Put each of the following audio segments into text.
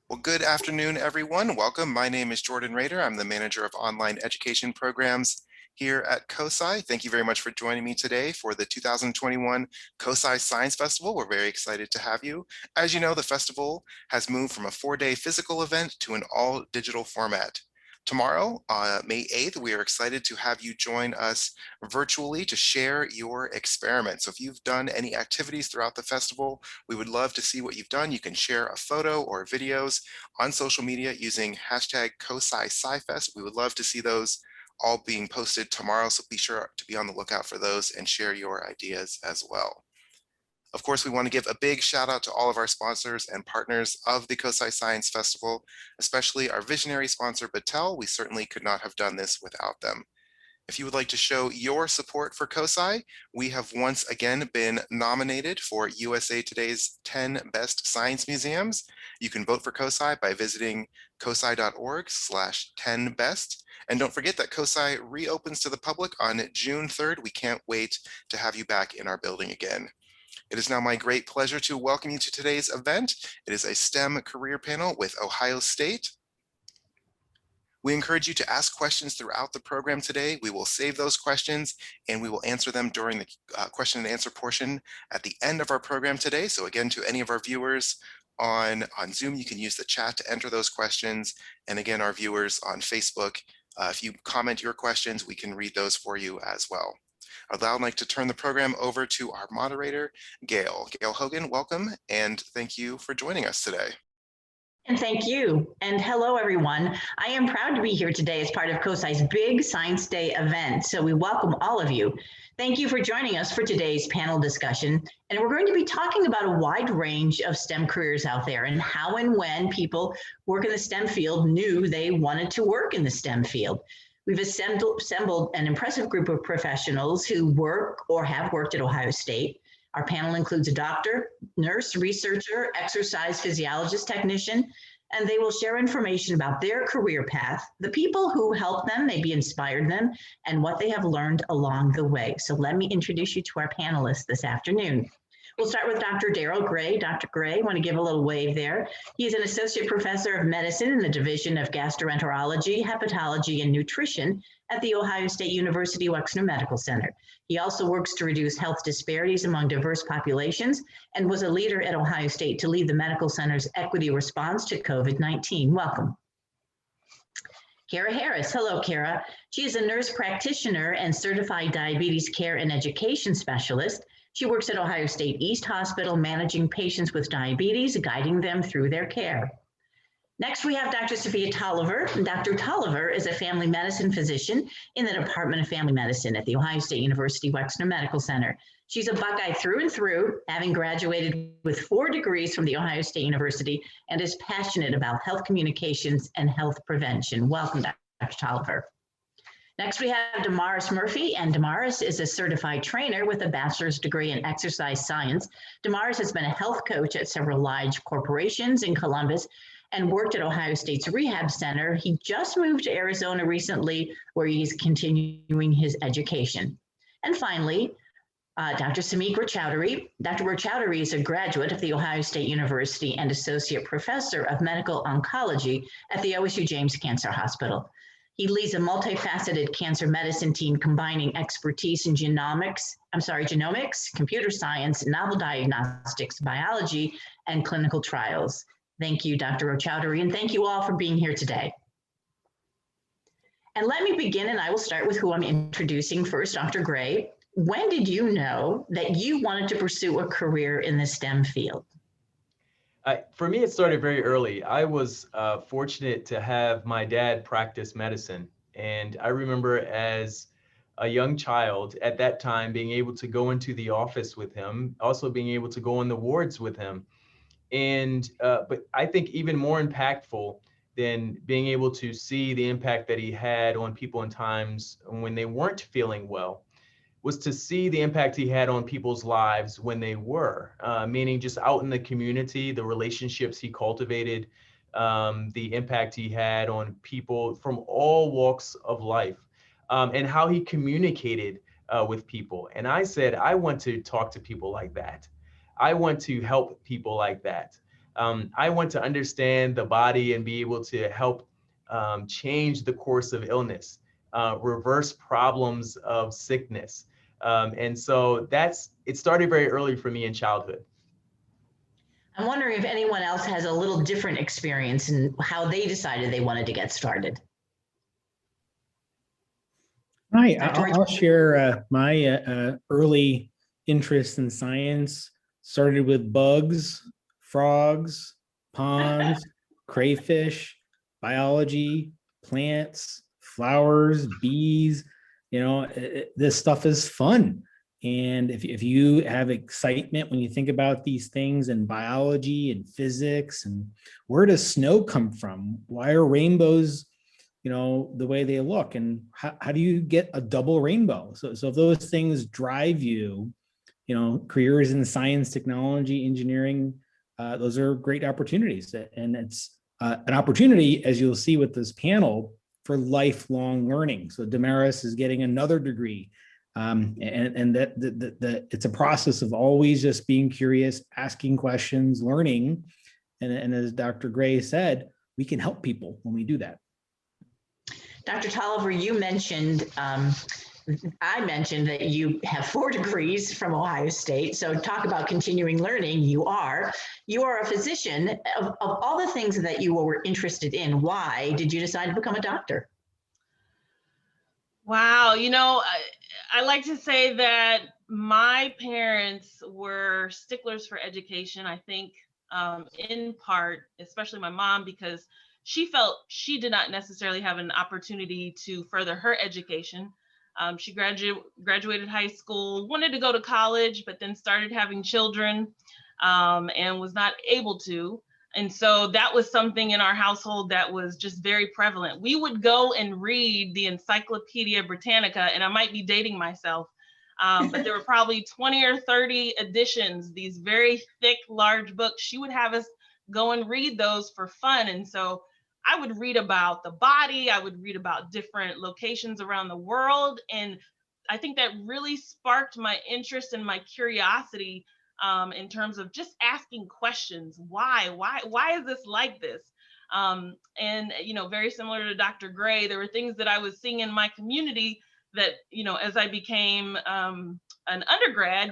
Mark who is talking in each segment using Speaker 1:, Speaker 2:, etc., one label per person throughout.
Speaker 1: Well, good afternoon, everyone. Welcome. My name is Jordan Rader. I'm the manager of online education programs here at COSI. Thank you very much for joining me today for the 2021 COSI Science Festival. We're very excited to have you. As you know, the festival has moved from a 4-day physical event to an all-digital format. Tomorrow, May 8th, we are excited to have you join us virtually to share your experiments. So if you've done any activities throughout the festival, we would love to see what you've done. You can share a photo or videos on social media using hashtag COSI-SciFest. We would love to see those all being posted tomorrow, so be sure to be on the lookout for those and share your ideas as well. Of course, we want to give a big shout out to all of our sponsors and partners of the COSI Science Festival, especially our visionary sponsor, Battelle. We certainly could not have done this without them. If you would like to show your support for COSI, we have once again been nominated for USA Today's 10 Best Science Museums. You can vote for COSI by visiting cosi.org/10best. And don't forget that COSI reopens to the public on June 3rd. We can't wait to have you back in our building again. It is now my great pleasure to welcome you to today's event. It is a STEM career panel with Ohio State. We encourage you to ask questions throughout the program today. We will save those questions and we will answer them during the question and answer portion at the end of our program today. So again, to any of our viewers on Zoom, you can use the chat to enter those questions. And again, our viewers on Facebook, if you comment your questions, we can read those for you as well. I'd now like to turn the program over to our moderator, Gail. Gail Hogan, welcome, and thank you for joining us today.
Speaker 2: And thank you. And hello, everyone. I am proud to be here today as part of COSI's big Science Day event. So we welcome all of you. Thank you for joining us for today's panel discussion. And we're going to be talking about a wide range of STEM careers out there and how and when people work in the STEM field knew they wanted to work in the STEM field. We've assembled an impressive group of professionals who work or have worked at Ohio State. Our panel includes a doctor, nurse, researcher, exercise physiologist, technician, and they will share information about their career path, the people who helped them, maybe inspired them, and what they have learned along the way. So let me introduce you to our panelists this afternoon. We'll start with Dr. Darrell Gray. Dr. Gray, I want to give a little wave there. He is an associate professor of medicine in the Division of Gastroenterology, Hepatology, and Nutrition at the Ohio State University Wexner Medical Center. He also works to reduce health disparities among diverse populations and was a leader at Ohio State to lead the medical center's equity response to COVID-19. Welcome. Kara Harris. Hello, Kara. She is a nurse practitioner and certified diabetes care and education specialist. She works at Ohio State East Hospital, managing patients with diabetes, guiding them through their care. Next, we have Dr. Sophia Tolliver. Dr. Tolliver is a family medicine physician in the Department of Family Medicine at the Ohio State University Wexner Medical Center. She's a Buckeye through and through, having graduated with 4 degrees from the Ohio State University, and is passionate about health communications and health prevention. Welcome, Dr. Tolliver. Next, we have Damaris Murphy, and Damaris is a certified trainer with a bachelor's degree in exercise science. Damaris has been a health coach at several large corporations in Columbus and worked at Ohio State's Rehab Center. He just moved to Arizona recently, where he's continuing his education. And finally, Dr. Samick Chowdhury. Dr. Chowdhury is a graduate of the Ohio State University and associate professor of medical oncology at the OSU James Cancer Hospital. He leads a multifaceted cancer medicine team combining expertise in genomics, computer science, novel diagnostics, biology, and clinical trials. Thank you, Dr. Chowdhury, and thank you all for being here today. And let me begin, and I will start with who I'm introducing first, Dr. Gray. When did you know that you wanted to pursue a career in the STEM field?
Speaker 3: For me, it started very early. I was fortunate to have my dad practice medicine. And I remember as a young child at that time being able to go into the office with him, also being able to go on the wards with him. And but I think even more impactful than being able to see the impact that he had on people in times when they weren't feeling well was to see the impact he had on people's lives when they were, meaning just out in the community, the relationships he cultivated, the impact he had on people from all walks of life, and how he communicated with people. And I said, I want to talk to people like that. I want to help people like that. I want to understand the body and be able to help change the course of illness, reverse problems of sickness. And so it started very early for me in childhood.
Speaker 2: I'm wondering if anyone else has a little different experience in how they decided they wanted to get started.
Speaker 4: Hi,
Speaker 2: Dr.
Speaker 4: I'll share my early interest in science. Started with bugs, frogs, ponds, crayfish, biology, plants, flowers, bees. This stuff is fun. And if you have excitement when you think about these things in biology and physics, and where does snow come from? Why are rainbows the way they look, and how do you get a double rainbow? So if those things drive you, careers in science, technology, engineering, those are great opportunities. And it's an opportunity, as you'll see with this panel, for lifelong learning. So Damaris is getting another degree. And that it's a process of always just being curious, asking questions, learning. And as Dr. Gray said, we can help people when we do that.
Speaker 2: Dr. Tolliver, you mentioned, I mentioned that you have 4 degrees from Ohio State. So talk about continuing learning. You are a physician. Of all the things that you were interested in, why did you decide to become a doctor?
Speaker 5: Wow, I like to say that my parents were sticklers for education. I think in part, especially my mom, because she felt she did not necessarily have an opportunity to further her education. She graduated high school, wanted to go to college, but then started having children and was not able to. And so that was something in our household that was just very prevalent. We would go and read the Encyclopedia Britannica, and I might be dating myself, but there were probably 20 or 30 editions, these very thick, large books. She would have us go and read those for fun. And so I would read about the body, I would read about different locations around the world. And I think that really sparked my interest and my curiosity in terms of just asking questions. Why is this like this? And very similar to Dr. Gray, there were things that I was seeing in my community that, as I became an undergrad,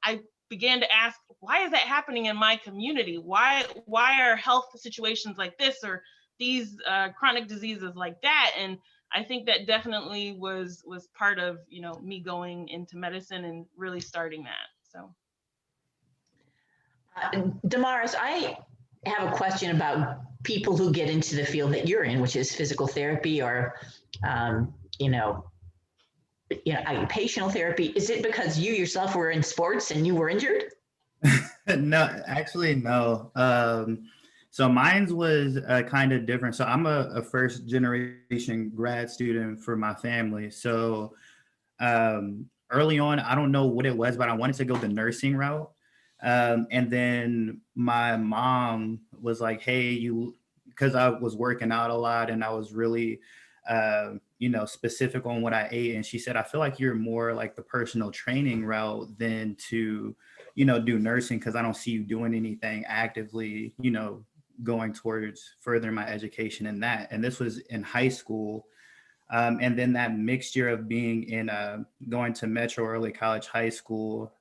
Speaker 5: I began to ask, why is that happening in my community? Why are health situations like this, or these chronic diseases like that? And I think that definitely was part of, me going into medicine and really starting that. So.
Speaker 2: Damaris, I have a question about people who get into the field that you're in, which is physical therapy or, occupational therapy. Is it because you yourself were in sports and you were injured?
Speaker 6: No, actually, no. So mine's was kind of different. So I'm a first generation grad student for my family. So early on, I don't know what it was, but I wanted to go the nursing route. And then my mom was like, hey, because I was working out a lot and I was really, specific on what I ate. And she said, I feel like you're more like the personal training route than to, do nursing, because I don't see you doing anything actively, going towards furthering my education in that. And this was in high school. And then that mixture of being in going to Metro Early College High School,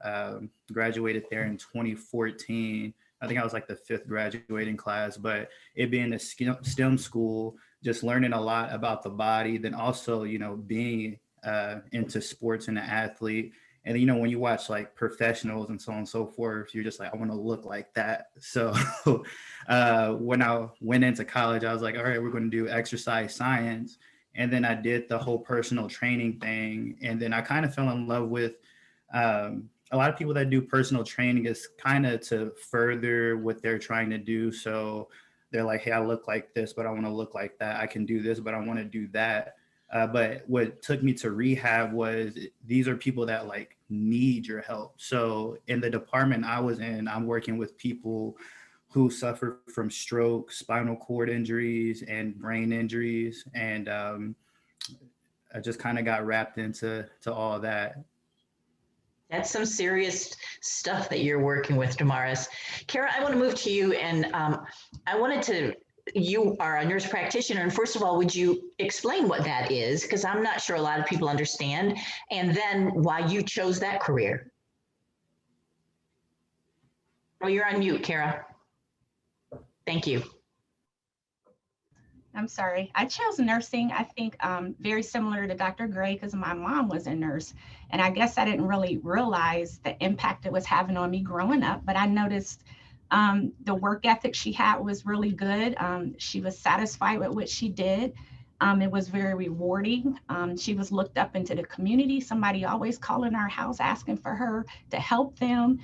Speaker 6: graduated there in 2014. I think I was like the 5th graduating class, but it being a STEM school, just learning a lot about the body, then also, being into sports and an athlete. And, when you watch like professionals and so on and so forth, you're just like, I want to look like that. So when I went into college, I was like, all right, we're going to do exercise science. And then I did the whole personal training thing. And then I kind of fell in love with a lot of people that do personal training is kind of to further what they're trying to do. So they're like, hey, I look like this, but I want to look like that. I can do this, but I want to do that. But what took me to rehab was these are people that like need your help. So in the department I was in, I'm working with people who suffer from stroke, spinal cord injuries, and brain injuries. And I just kind of got wrapped into all of that.
Speaker 2: That's some serious stuff that you're working with, Damaris. Kara, I want to move to you, and you are a nurse practitioner, and first of all, would you explain what that is? Because I'm not sure a lot of people understand, and then why you chose that career. Oh, you're on mute, Kara. Thank you.
Speaker 7: I'm sorry. I chose nursing, I think very similar to Dr. Gray, because my mom was a nurse. And I guess I didn't really realize the impact it was having on me growing up, but I noticed the work ethic she had was really good. She was satisfied with what she did. It was very rewarding. She was looked up into the community. Somebody always calling our house asking for her to help them,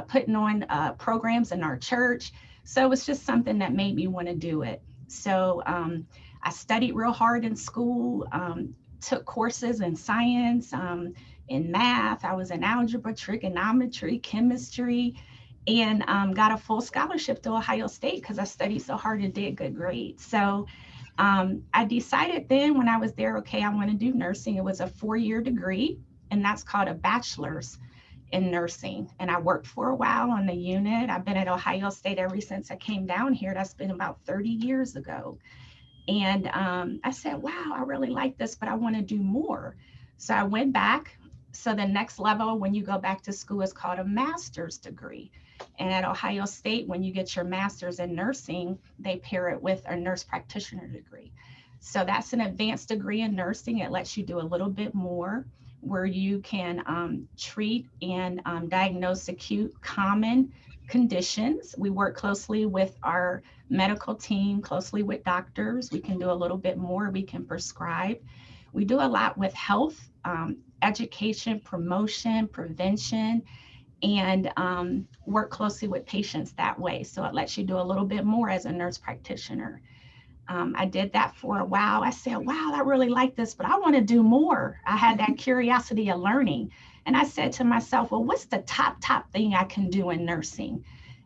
Speaker 7: putting on programs in our church. So it was just something that made me want to do it. So I studied real hard in school, took courses in science, in math. I was in algebra, trigonometry, chemistry, and got a full scholarship to Ohio State because I studied so hard and did good grades. So I decided then when I was there, okay, I want to do nursing. It was a 4-year degree, and that's called a bachelor's in nursing. And I worked for a while on the unit. I've been at Ohio State ever since I came down here. That's been about 30 years ago. And I said, wow, I really like this, but I want to do more. So I went back. So the next level when you go back to school is called a master's degree. And at Ohio State, when you get your master's in nursing, they pair it with a nurse practitioner degree. So that's an advanced degree in nursing. It lets you do a little bit more, where you can treat and diagnose acute common conditions. We work closely with our medical team, closely with doctors. We can do a little bit more. We can prescribe. We do a lot with health, education, promotion, prevention, and work closely with patients that way. So it lets you do a little bit more as a nurse practitioner. I did that for a while. I said, wow, I really like this, but I want to do more. I had that curiosity of learning. And I said to myself, well, what's the top thing I can do in nursing?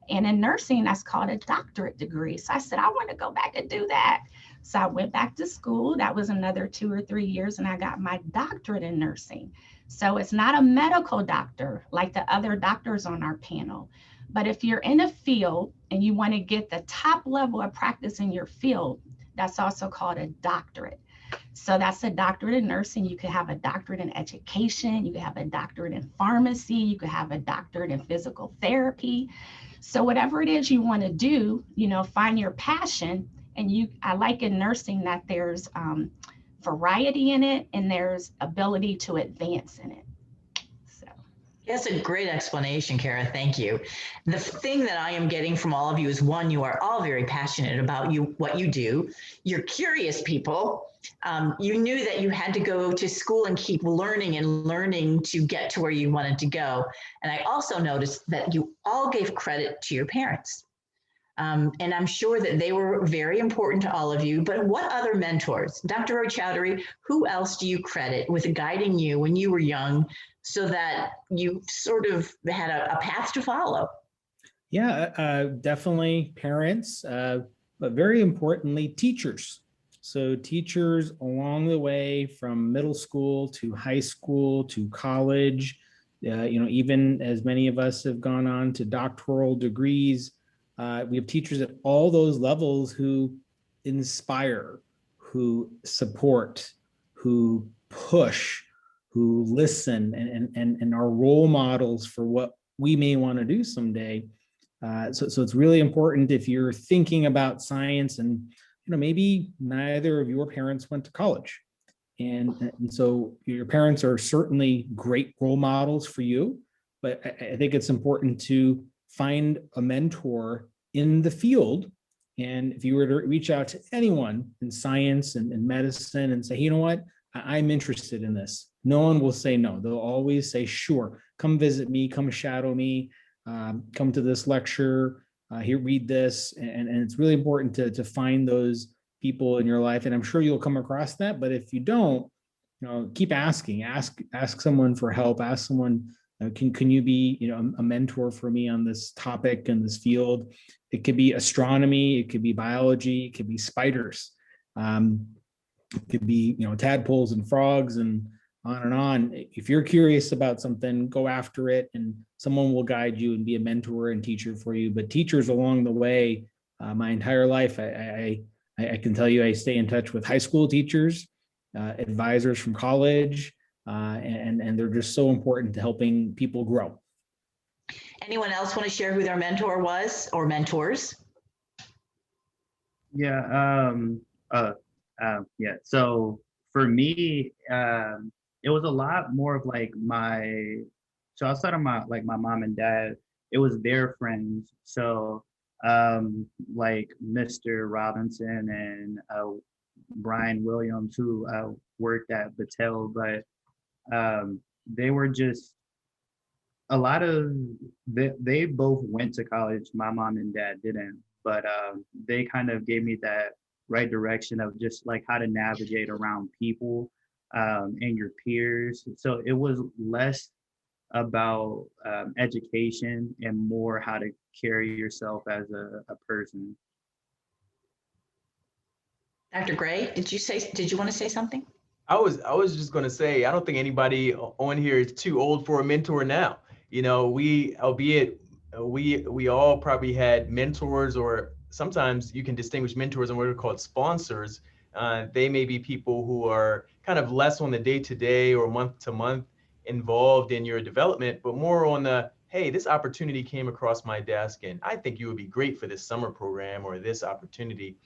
Speaker 7: And in nursing, that's called a doctorate degree. So I said, I want to go back and do that. So I went back to school. That was another 2 or 3 years, and I got my doctorate in nursing. So it's not a medical doctor like the other doctors on our panel. But if you're in a field and you want to get the top level of practice in your field, that's also called a doctorate. So that's a doctorate in nursing. You could have a doctorate in education. You could have a doctorate in pharmacy. You could have a doctorate in physical therapy. So whatever it is you want to do, find your passion. And I like in nursing that there's variety in it and there's ability to advance in it.
Speaker 2: That's a great explanation, Kara. Thank you. The thing that I am getting from all of you is, one, you are all very passionate about what you do. You're curious people. You knew that you had to go to school and keep learning and learning to get to where you wanted to go. And I also noticed that you all gave credit to your parents. And I'm sure that they were very important to all of you. But what other mentors? Dr. Rochowdhury, who else do you credit with guiding you when you were young so that you sort of had a path to follow?
Speaker 4: Yeah, definitely parents, but very importantly, teachers. So teachers along the way from middle school to high school to college, even as many of us have gone on to doctoral degrees. We have teachers at all those levels who inspire, who support, who push, who listen, and are role models for what we may want to do someday. So it's really important if you're thinking about science and maybe neither of your parents went to college. And so your parents are certainly great role models for you, but I think it's important to find a mentor in the field. And if you were to reach out to anyone in science and medicine and say, you know what, I'm interested in this, no one will say no. They'll always say, sure, come visit me, come shadow me, come to this lecture, here, read this. And it's really important to find those people in your life. And I'm sure you'll come across that. But if you don't, keep asking, ask someone for help, ask someone, can you be, a mentor for me on this topic and this field? It could be astronomy, it could be biology, it could be spiders. It could be, tadpoles and frogs and on and on. If you're curious about something, go after it, and someone will guide you and be a mentor and teacher for you. But teachers along the way, my entire life, I can tell you, I stay in touch with high school teachers, advisors from college, and they're just so important to helping people grow.
Speaker 2: Anyone else want to share who their mentor was or mentors?
Speaker 6: Yeah. Yeah. So for me, it was a lot more of like so outside of my mom and dad, it was their friends. So, like Mr. Robinson and Brian Williams, who worked at Battelle, but they were just a lot of they both went to college. My mom and dad didn't, but they kind of gave me that right direction of just like how to navigate around people and your peers. So it was less about education and more how to carry yourself as a person.
Speaker 2: Dr. Gray, did you want to say something?
Speaker 3: I was just going to say, I don't think anybody on here is too old for a mentor now. You know, albeit we all probably had mentors, or sometimes you can distinguish mentors and what are called sponsors. They may be people who are kind of less on the day-to-day or month-to-month involved in your development, but more on the, hey, this opportunity came across my desk and I think you would be great for this summer program or this opportunity.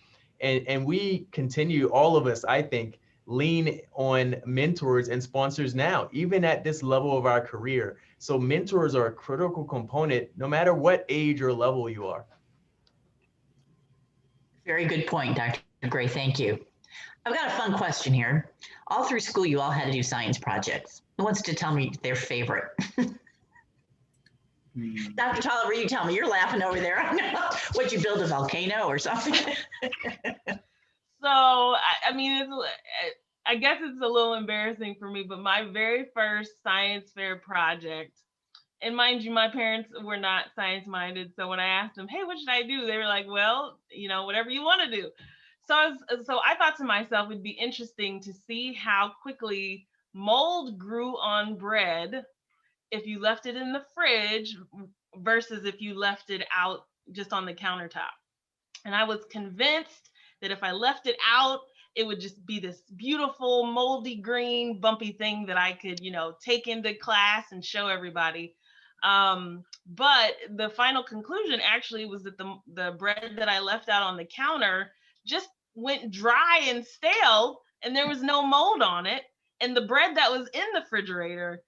Speaker 3: And we continue, all of us, I think, lean on mentors and sponsors now, even at this level of our career. So mentors are a critical component, no matter what age or level you are.
Speaker 2: Very good point, Dr. Gray. Thank you. I've got a fun question here. All through school, you all had to do science projects. Who wants to tell me their favorite? Dr. Tolliver, you tell me. You're laughing over there. Would you build a volcano or something?
Speaker 5: So, I mean, I guess it's a little embarrassing for me, but my very first science fair project, and mind you, my parents were not science minded. So when I asked them, hey, what should I do? They were like, well, you know, whatever you want to do. So I thought to myself, it'd be interesting to see how quickly mold grew on bread if you left it in the fridge versus if you left it out just on the countertop. And I was convinced that if I left it out, it would just be this beautiful, moldy green, bumpy thing that I could, you know, take into class and show everybody. But the final conclusion actually was that the bread that I left out on the counter just went dry and stale, and there was no mold on it. And the bread that was in the refrigerator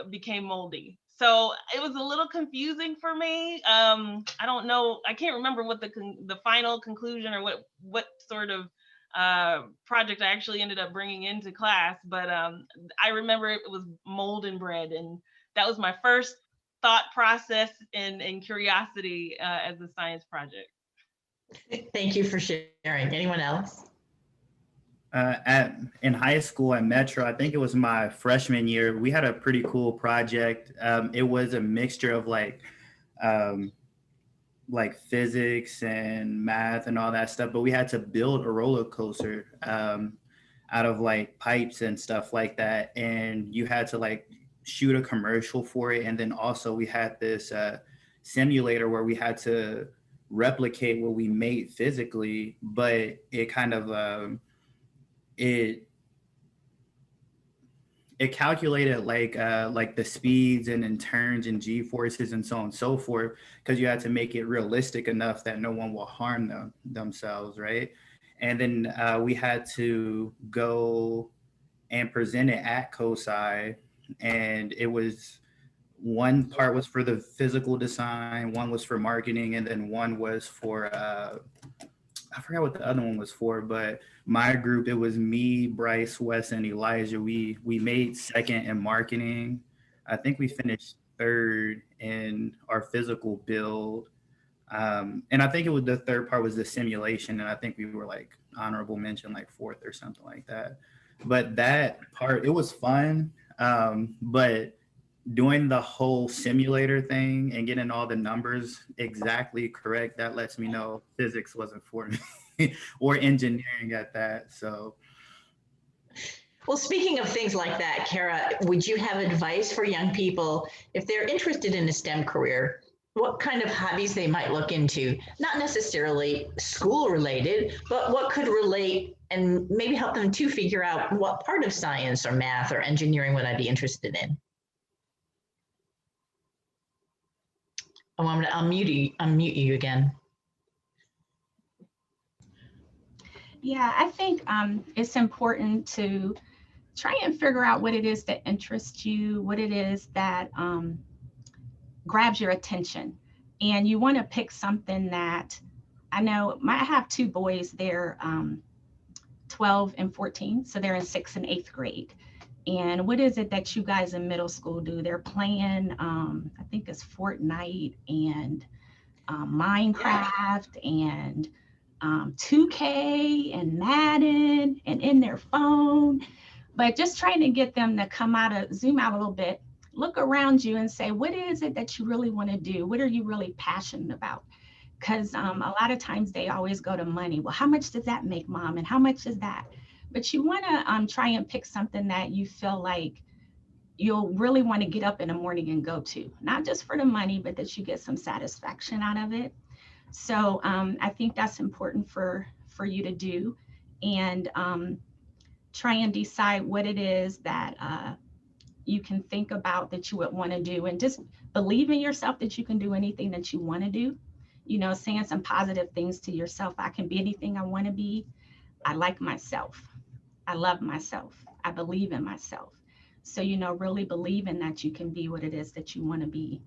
Speaker 5: became moldy. So it was a little confusing for me. I don't know. I can't remember what the final conclusion or what sort of project I actually ended up bringing into class. But I remember it was mold and bread, and that was my first thought process and curiosity as a science project.
Speaker 2: Thank you for sharing. Anyone else?
Speaker 6: In high school at Metro, I think it was my freshman year, we had a pretty cool project. It was a mixture of like physics and math and all that stuff, but we had to build a roller coaster out of like pipes and stuff like that. And you had to like shoot a commercial for it. And then also we had this simulator where we had to replicate what we made physically, but it kind of, it calculated like the speeds and turns and G forces and so on and so forth, because you had to make it realistic enough that no one will harm themselves, right? And then we had to go and present it at COSI, and it was one part was for the physical design, one was for marketing, and then one was for I forgot what the other one was for, but my group, it was me, Bryce, Wes, and Elijah. We made second in marketing. I think we finished third in our physical build. And I think it was the third part was the simulation. And I think we were like honorable mention, like fourth or something like that. But that part, it was fun. But doing the whole simulator thing and getting all the numbers exactly correct, that lets me know physics wasn't for me or engineering at that. So
Speaker 2: Well, speaking of things like that, Kara, would you have advice for young people if they're interested in a STEM career? What kind of hobbies they might look into? Not necessarily school related, but what could relate and maybe help them to figure out what part of science or math or engineering would I be interested in? Oh, I'm going to unmute you again.
Speaker 7: Yeah, I think it's important to try and figure out what it is that interests you, what it is that grabs your attention. And you want to pick something that I know, I have two boys, they're 12 and 14, so they're in 6th and 8th grade. And what is it that you guys in middle school do? They're playing, I think it's Fortnite and Minecraft and 2K and Madden and in their phone, but just trying to get them to zoom out a little bit, look around you and say, what is it that you really want to do? What are you really passionate about? Because a lot of times they always go to money. Well, how much does that make, Mom? And how much is that? But you want to try and pick something that you feel like you'll really want to get up in the morning and go to, not just for the money, but that you get some satisfaction out of it. So I think that's important for you to do, and try and decide what it is that you can think about that you would want to do, and just believe in yourself that you can do anything that you want to do. You know, saying some positive things to yourself. I can be anything I want to be. I like myself. I love myself. I believe in myself. So, you know, really believing that you can be what it is that you want to be.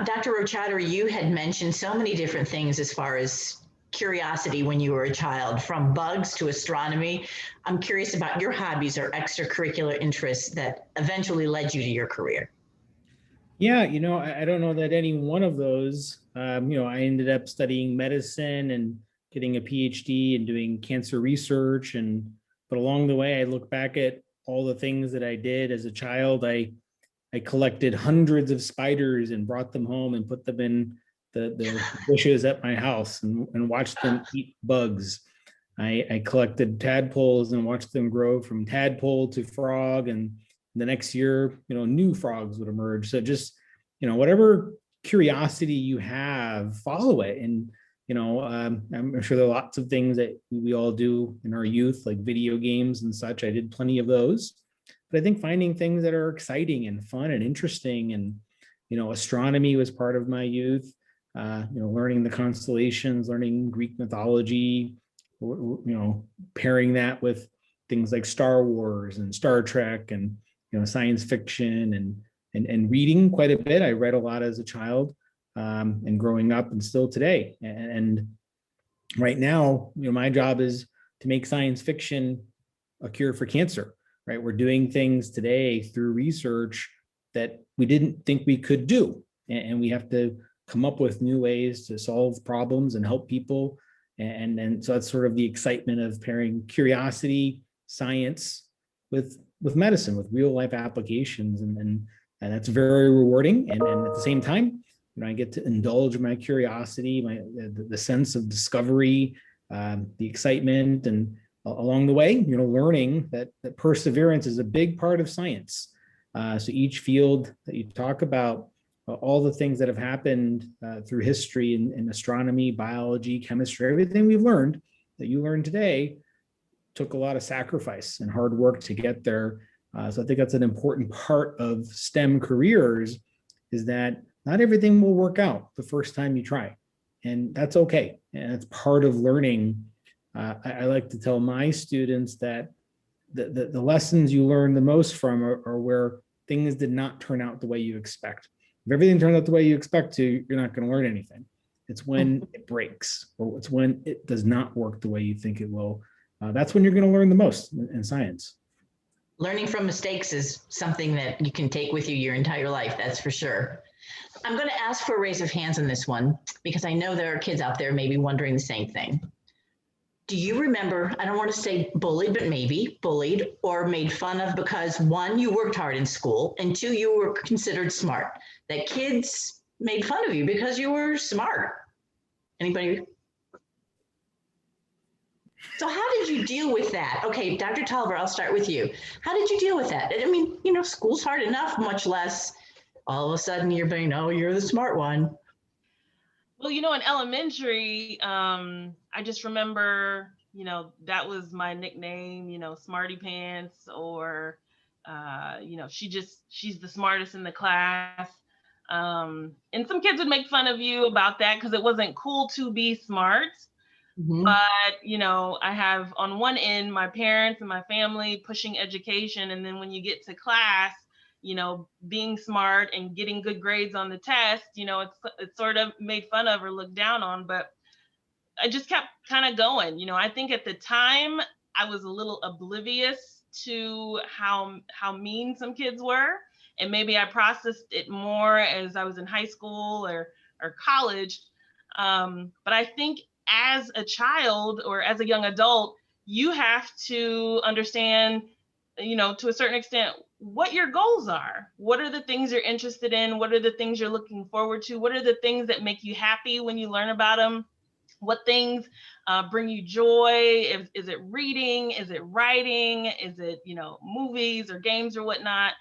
Speaker 2: Dr. Rochatter, you had mentioned so many different things as far as curiosity when you were a child, from bugs to astronomy. I'm curious about your hobbies or extracurricular interests that eventually led you to your career.
Speaker 4: Yeah, I don't know that any one of those, I ended up studying medicine and getting a PhD and doing cancer research. But along the way, I look back at all the things that I did as a child. I collected hundreds of spiders and brought them home and put them in the bushes at my house and watched them eat bugs. I collected tadpoles and watched them grow from tadpole to frog, and the next year, new frogs would emerge. So just, whatever curiosity you have, follow it. And, I'm sure there are lots of things that we all do in our youth, like video games and such. I did plenty of those, but I think finding things that are exciting and fun and interesting, and, astronomy was part of my youth, learning the constellations, learning Greek mythology, pairing that with things like Star Wars and Star Trek and, science fiction and reading quite a bit. I read a lot as a child, and growing up, and still today. And right now, my job is to make science fiction a cure for cancer, right? We're doing things today through research that we didn't think we could do. And we have to come up with new ways to solve problems and help people. And so that's sort of the excitement of pairing curiosity, science with medicine, with real life applications. And that's very rewarding. And at the same time, I get to indulge my curiosity, the sense of discovery, the excitement, and along the way, learning that perseverance is a big part of science. So each field that you talk about, all the things that have happened through history in astronomy, biology, chemistry, everything we've learned that you learn today took a lot of sacrifice and hard work to get there. So I think that's an important part of STEM careers, is that not everything will work out the first time you try, and that's okay. And it's part of learning. I like to tell my students that the lessons you learn the most from are where things did not turn out the way you expect. If everything turns out the way you expect to, you're not going to learn anything. It's when it breaks, or it's when it does not work the way you think it will. That's when you're going to learn the most in science.
Speaker 2: Learning from mistakes is something that you can take with you your entire life, that's for sure. I'm going to ask for a raise of hands on this one, because I know there are kids out there maybe wondering the same thing. Do you remember, I don't want to say bullied, but maybe bullied or made fun of because, one, you worked hard in school, and two, you were considered smart, that kids made fun of you because you were smart? Anybody? So how did you deal with that? Okay, Dr. Tolliver, I'll start with you. How did you deal with that? I mean, you know, school's hard enough, much less all of a sudden you're being, oh, you're the smart one.
Speaker 5: Well, you know, in elementary, I just remember, you know, that was my nickname, you know, Smarty Pants, or, you know, she's the smartest in the class. And some kids would make fun of you about that because it wasn't cool to be smart.
Speaker 2: Mhm.
Speaker 5: But, you know, I have on one end my parents and my family pushing education. And then when you get to class, you know, being smart and getting good grades on the test, you know, it's sort of made fun of or looked down on. But I just kept kind of going. You know, I think at the time I was a little oblivious to how mean some kids were. And maybe I processed it more as I was in high school or college. But I think as a child or as a young adult, you have to understand, you know, to a certain extent, what your goals are. What are the things you're interested in? What are the things you're looking forward to? What are the things that make you happy when you learn about them? What things bring you joy? Is it reading? Is it writing? Is it, you know, movies or games or whatnot?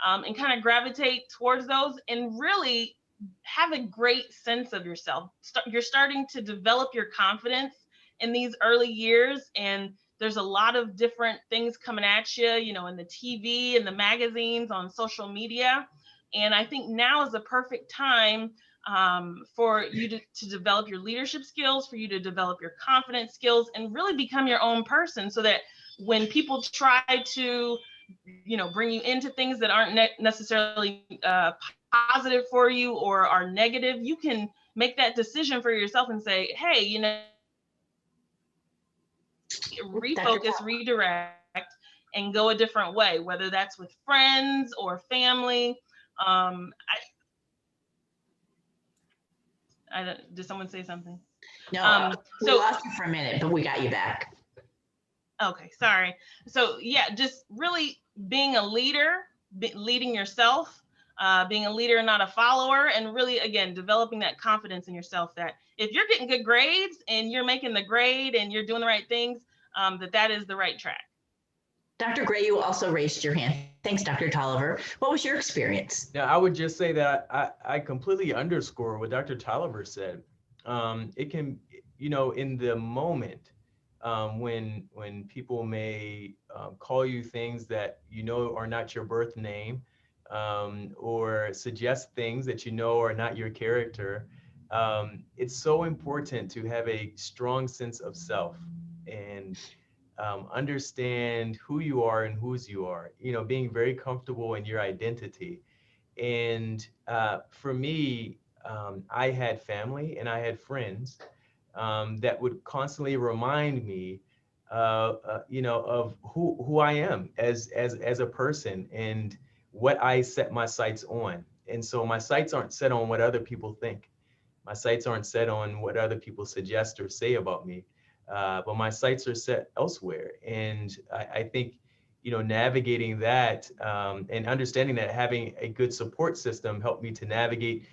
Speaker 5: And kind of gravitate towards those and really have a great sense of yourself. You're starting to develop your confidence in these early years, and there's a lot of different things coming at you, you know, in the TV and the magazines, on social media. And I think now is the perfect time for you to develop your leadership skills, for you to develop your confidence skills, and really become your own person, so that when people try to, you know, bring you into things that aren't necessarily positive for you or are negative, you can make that decision for yourself and say, hey, you know, refocus, redirect, and go a different way, whether that's with friends or family. Did someone say something?
Speaker 2: No, we lost you for a minute, but we got you back.
Speaker 5: Okay, sorry. So yeah, just really being a leader, leading yourself, being a leader and not a follower, and really, again, developing that confidence in yourself that if you're getting good grades and you're making the grade and you're doing the right things, that is the right track.
Speaker 2: Dr. Gray, you also raised your hand. Thanks, Dr. Tolliver. What was your experience?
Speaker 3: Now, I would just say that I completely underscore what Dr. Tolliver said. It can, you know, in the moment, when people may call you things that you know are not your birth name, or suggest things that you know are not your character, it's so important to have a strong sense of self and understand who you are and whose you are, you know, being very comfortable in your identity. And for me, I had family and I had friends that would constantly remind me, you know, of who I am as a person and what I set my sights on. And so my sights aren't set on what other people think. My sights aren't set on what other people suggest or say about me, but my sights are set elsewhere. And I think, you know, navigating that and understanding that having a good support system helped me to navigate,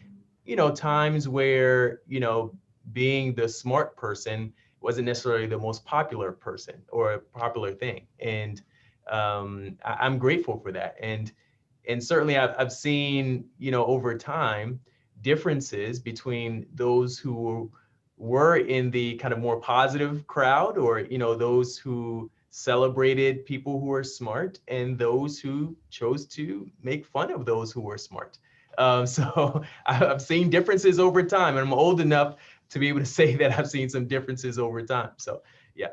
Speaker 3: you know, times where, you know, being the smart person wasn't necessarily the most popular person or a popular thing. And I'm grateful for that. And certainly I've seen, you know, over time, differences between those who were in the kind of more positive crowd, or, you know, those who celebrated people who were smart and those who chose to make fun of those who were smart. So I've seen differences over time, and I'm old enough to be able to say that I've seen some differences over time. So yeah.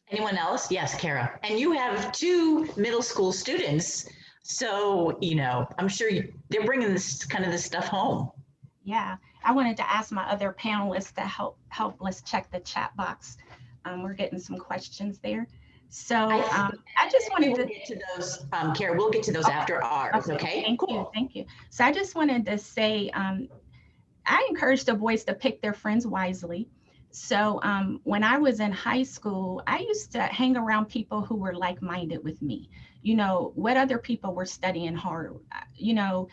Speaker 2: Anyone else? Yes, Kara. And you have 2 middle school students. So, you know, I'm sure they're bringing this stuff home.
Speaker 7: Yeah, I wanted to ask my other panelists to help us check the chat box. We're getting some questions there. So I just wanted to
Speaker 2: get to those, Kara, we'll get to those after ours, okay?
Speaker 7: Thank you. So I just wanted to say, I encourage the boys to pick their friends wisely. So when I was in high school, I used to hang around people who were like-minded with me. You know, what other people were studying hard. You know,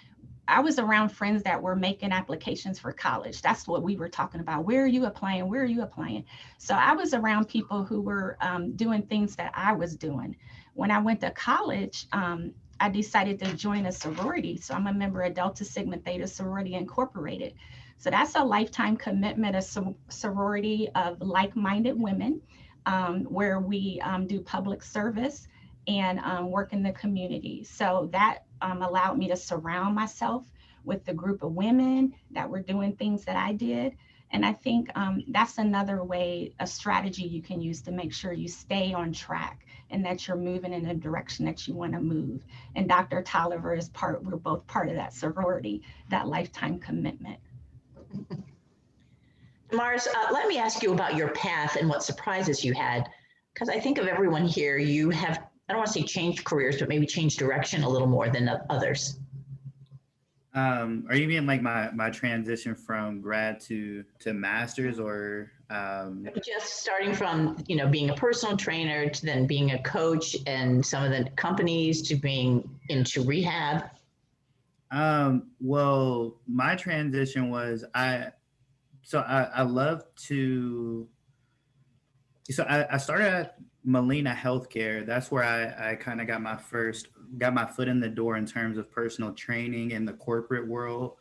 Speaker 7: I was around friends that were making applications for college. That's what we were talking about. Where are you applying? Where are you applying? So I was around people who were doing things that I was doing. When I went to college, I decided to join a sorority. So I'm a member of Delta Sigma Theta Sorority Incorporated. So that's a lifetime commitment, a sorority of like-minded women, where we do public service and work in the community. So that allowed me to surround myself with the group of women that were doing things that I did. And I think that's another way, a strategy you can use to make sure you stay on track and that you're moving in the direction that you want to move. And Dr. Tolliver is we're both part of that sorority, that lifetime commitment.
Speaker 2: Mars, let me ask you about your path and what surprises you had, because I think of everyone here, you have, I don't want to say changed careers, but maybe changed direction a little more than others.
Speaker 6: Are you mean like my transition from grad to master's, or
Speaker 2: just starting from, you know, being a personal trainer to then being a coach and some of the companies to being into rehab?
Speaker 6: Well, my transition was I love to. So I started at Molina Healthcare. That's where I kind of got my foot in the door in terms of personal training in the corporate world.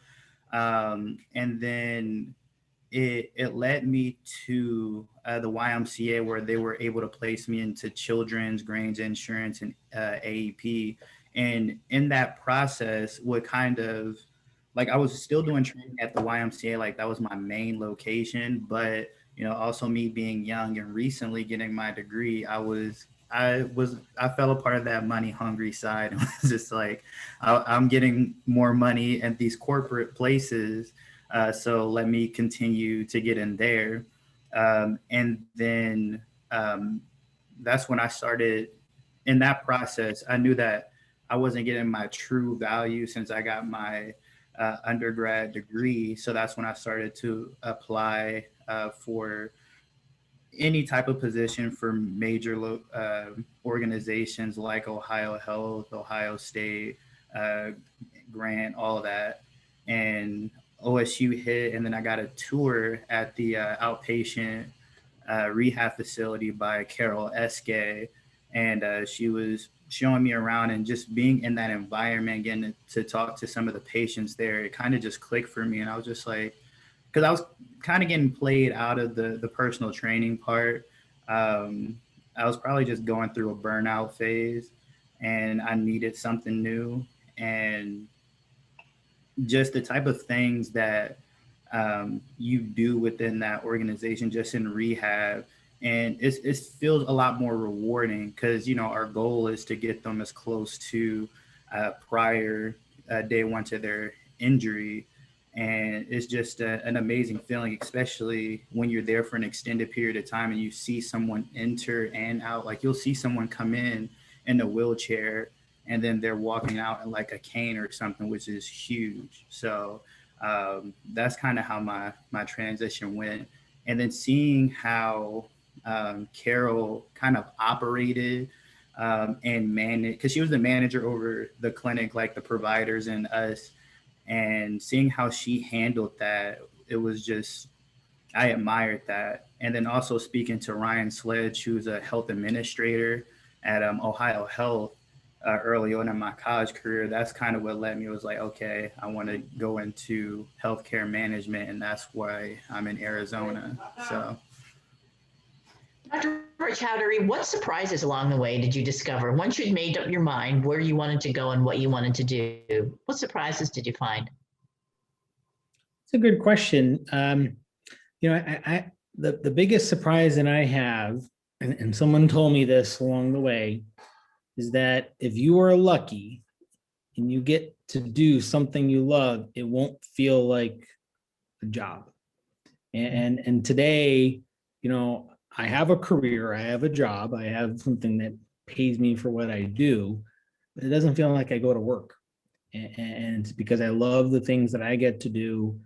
Speaker 6: And then it led me to the YMCA, where they were able to place me into Children's Grange Insurance and AEP. And in that process, what kind of, like, I was still doing training at the YMCA, like that was my main location, but you know, also me being young and recently getting my degree, I fell a part of that money hungry side and was just like, I'm getting more money at these corporate places, so let me continue to get in there. And then that's when I started. In that process, I knew that I wasn't getting my true value since I got my undergrad degree. So that's when I started to apply for any type of position for major organizations like Ohio Health, Ohio State, Grant, all of that. And OSU hit, and then I got a tour at the outpatient rehab facility by Carol Eske, and she was showing me around, and just being in that environment, getting to talk to some of the patients there, it kind of just clicked for me. And I was just like, because I was kind of getting played out of the personal training part. I was probably just going through a burnout phase, and I needed something new. And just the type of things that you do within that organization, just in rehab, and it feels a lot more rewarding, because you know our goal is to get them as close to prior day one to their injury. And it's just an amazing feeling, especially when you're there for an extended period of time and you see someone enter and out. Like, you'll see someone come in a wheelchair, and then they're walking out in like a cane or something, which is huge. So that's kind of how my transition went. And then seeing how Carol kind of operated and managed, because she was the manager over the clinic, like the providers and us, and seeing how she handled that, it was just, I admired that. And then also speaking to Ryan Sledge, who's a health administrator at Ohio Health, early on in my college career, that's kind of what led me. It was like, okay, I want to go into healthcare management, and that's why I'm in Arizona. So,
Speaker 2: Dr. Chowdhury, what surprises along the way did you discover once you'd made up your mind where you wanted to go and what you wanted to do? What surprises did you find?
Speaker 4: It's a good question. You know, the biggest surprise that I have, and someone told me this along the way, is that if you are lucky and you get to do something you love, it won't feel like a job. And today, you know, I have a career, I have a job, I have something that pays me for what I do, but it doesn't feel like I go to work. And it's because I love the things that I get to do.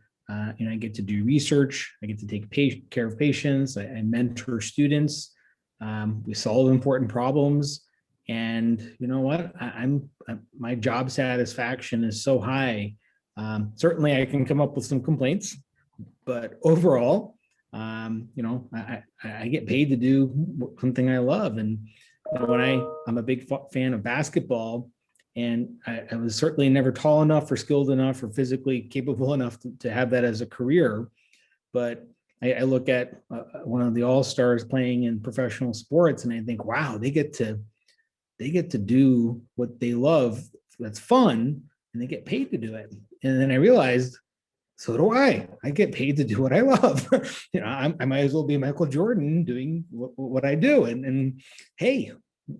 Speaker 4: You know, I get to do research, I get to take care of patients, I mentor students, we solve important problems. And you know what? My job satisfaction is so high Certainly I can come up with some complaints, but overall, you know, I get paid to do something I love. And you know, when I'm a big fan of basketball, and I was certainly never tall enough or skilled enough or physically capable enough to have that as a career. But I look at one of the all-stars playing in professional sports, and I think, wow, they get to do what they love. That's fun, and they get paid to do it. And then I realized, so do I. I get paid to do what I love. You know, I might as well be Michael Jordan doing what I do. And hey,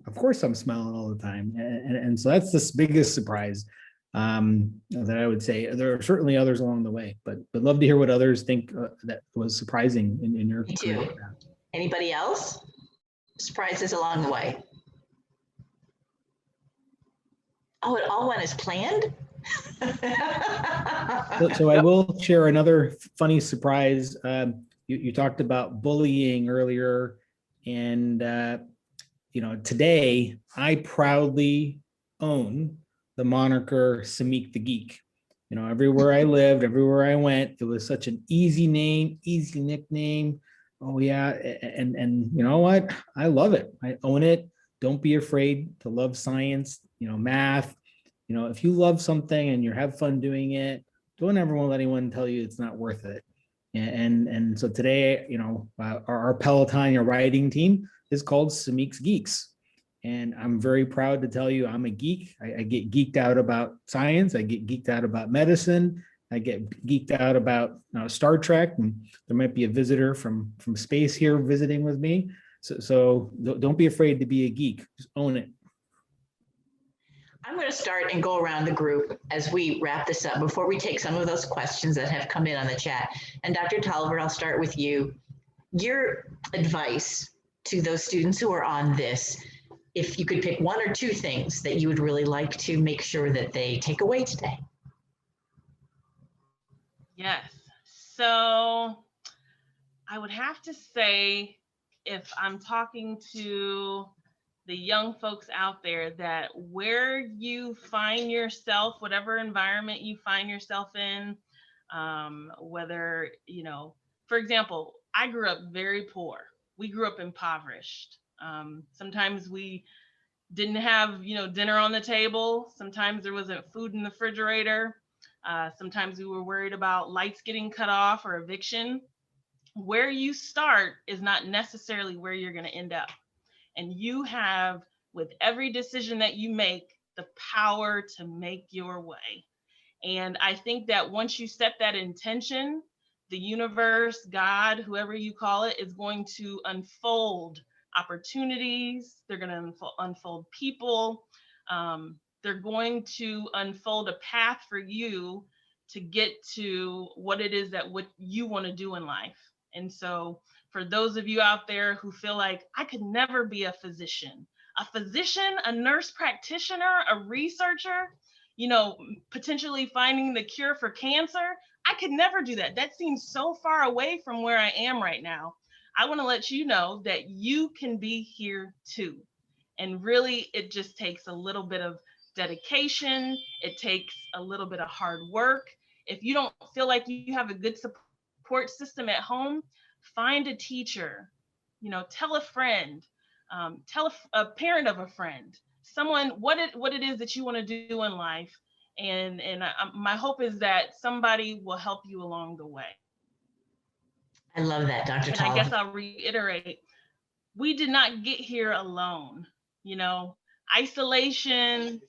Speaker 4: of course I'm smiling all the time. And so that's the biggest surprise that I would say. There are certainly others along the way, but love to hear what others think that was surprising in your
Speaker 2: Me
Speaker 4: career.
Speaker 2: too. Anybody else? Surprises along the way? Oh, it all went as planned?
Speaker 4: So I will share another funny surprise. You talked about bullying earlier, and you know, today I proudly own the moniker Samick the Geek. You know, everywhere I lived, everywhere I went, it was such an easy name, easy nickname. Oh yeah, and you know what? I love it. I own it. Don't be afraid to love science. You know, math. You know, if you love something and you have fun doing it, don't ever want to let anyone tell you it's not worth it. And so today, you know, our Peloton, your riding team is called Samick's Geeks. And I'm very proud to tell you I'm a geek. I get geeked out about science. I get geeked out about medicine. I get geeked out about Star Trek. And there might be a visitor from space here visiting with me. So don't be afraid to be a geek. Just own it.
Speaker 2: I'm going to start and go around the group as we wrap this up before we take some of those questions that have come in on the chat. And Dr. Tolliver, I'll start with you. Your advice to those students who are on this, if you could pick one or two things that you would really like to make sure that they take away today.
Speaker 5: Yes. So I would have to say, if I'm talking to the young folks out there, that where you find yourself, whatever environment you find yourself in, whether, you know, for example, I grew up very poor. We grew up impoverished. Sometimes we didn't have, you know, dinner on the table. Sometimes there wasn't food in the refrigerator. Sometimes we were worried about lights getting cut off or eviction. Where you start is not necessarily where you're going to end up. And you have, with every decision that you make, the power to make your way. And I think that once you set that intention, the universe, God, whoever you call it, is going to unfold opportunities. They're going to unfold people. They're going to unfold a path for you to get to what it is that what you want to do in life. And so for those of you out there who feel like, I could never be a physician, a nurse practitioner, a researcher, you know, potentially finding the cure for cancer, I could never do that. That seems so far away from where I am right now. I want to let you know that you can be here too. And really, it just takes a little bit of dedication. It takes a little bit of hard work. If you don't feel like you have a good support system at home, find a teacher, you know, tell a friend, tell a parent of a friend, someone what it is that you want to do in life. And my hope is that somebody will help you along the way.
Speaker 2: I love that, Dr.
Speaker 5: And
Speaker 2: Tolliver.
Speaker 5: I guess I'll reiterate, we did not get here alone. You know, isolation,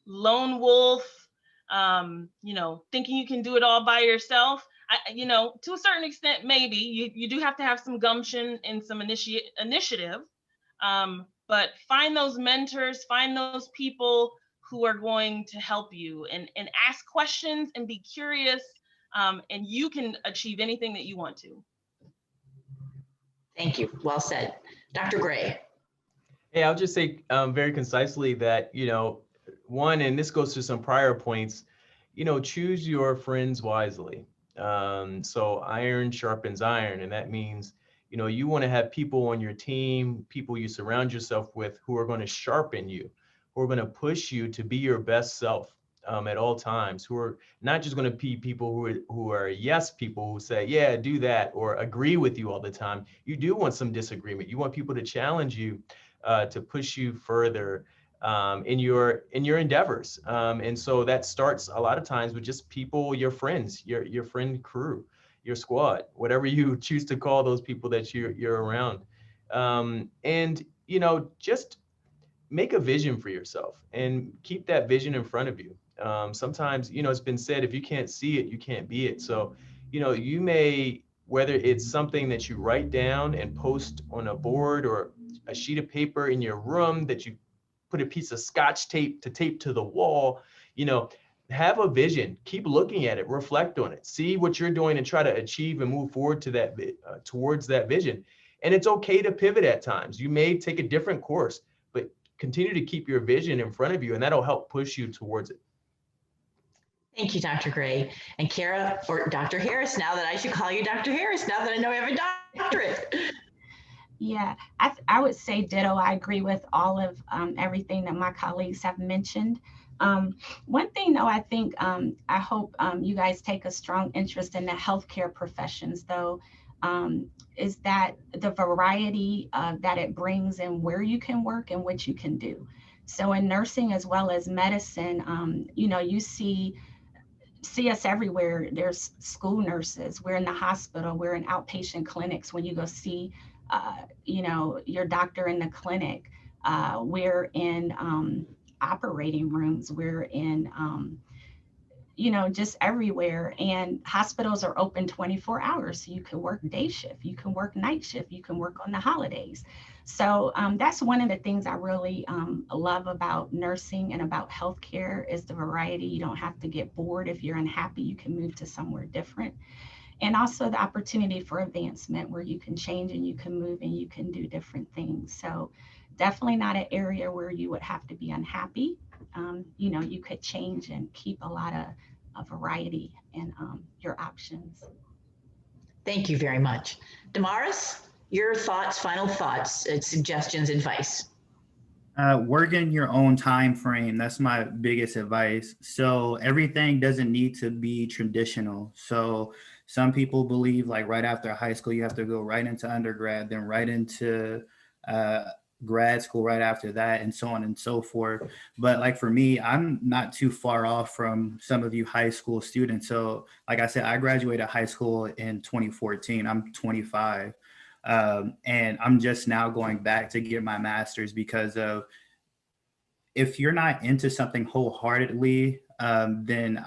Speaker 5: lone wolf, you know, thinking you can do it all by yourself. You know, to a certain extent, maybe you do have to have some gumption and some initiative, but find those mentors, find those people who are going to help you, and ask questions and be curious, and you can achieve anything that you want to.
Speaker 2: Thank you. Well said. Dr. Gray.
Speaker 3: Hey, I'll just say very concisely that, you know, one, and this goes to some prior points, you know, choose your friends wisely. So iron sharpens iron, and that means, you know, you want to have people on your team, people you surround yourself with who are going to sharpen you, who are going to push you to be your best self. at all times, who are not just going to be people who are yes people who say, yeah, do that, or agree with you all the time. You do want some disagreement. You want people to challenge you, to push you further in your endeavors. And so that starts a lot of times with just people, your friends, your friend crew, your squad, whatever you choose to call those people that you're around. And, you know, just make a vision for yourself and keep that vision in front of you. Sometimes, you know, it's been said, if you can't see it, you can't be it. So, you know, you may, whether it's something that you write down and post on a board or a sheet of paper in your room that you put a piece of scotch tape to the wall, you know, have a vision, keep looking at it, reflect on it, see what you're doing and try to achieve and move forward to that, towards that vision. And it's okay to pivot at times. You may take a different course, but continue to keep your vision in front of you, and that'll help push you towards it.
Speaker 2: Thank you, Dr. Gray. And Kara, or Dr. Harris, now that I should call you Dr. Harris, now that I know I have a doctorate.
Speaker 7: Yeah, I would say ditto. I agree with all of everything that my colleagues have mentioned. One thing though, I think, I hope you guys take a strong interest in the healthcare professions though, is that the variety that it brings and where you can work and what you can do. So in nursing as well as medicine, you know, you see us everywhere. There's school nurses, we're in the hospital, we're in outpatient clinics. When you go see, you know, your doctor in the clinic, we're in operating rooms, we're in, you know, just everywhere. And hospitals are open 24 hours. So you can work day shift, you can work night shift, you can work on the holidays. So that's one of the things I really love about nursing and about healthcare is the variety. You don't have to get bored. If you're unhappy, you can move to somewhere different. And also the opportunity for advancement where you can change and you can move and you can do different things. So definitely not an area where you would have to be unhappy. You know, you could change and keep a lot of variety in your options.
Speaker 2: Thank you very much. Damaris, your thoughts, final thoughts, suggestions, advice.
Speaker 6: Work in your own time frame. That's my biggest advice. So everything doesn't need to be traditional. So some people believe like right after high school, you have to go right into undergrad, then right into grad school right after that, and so on and so forth. But like for me, I'm not too far off from some of you high school students. So like I said, I graduated high school in 2014. I'm 25. And I'm just now going back to get my master's because of, if you're not into something wholeheartedly, then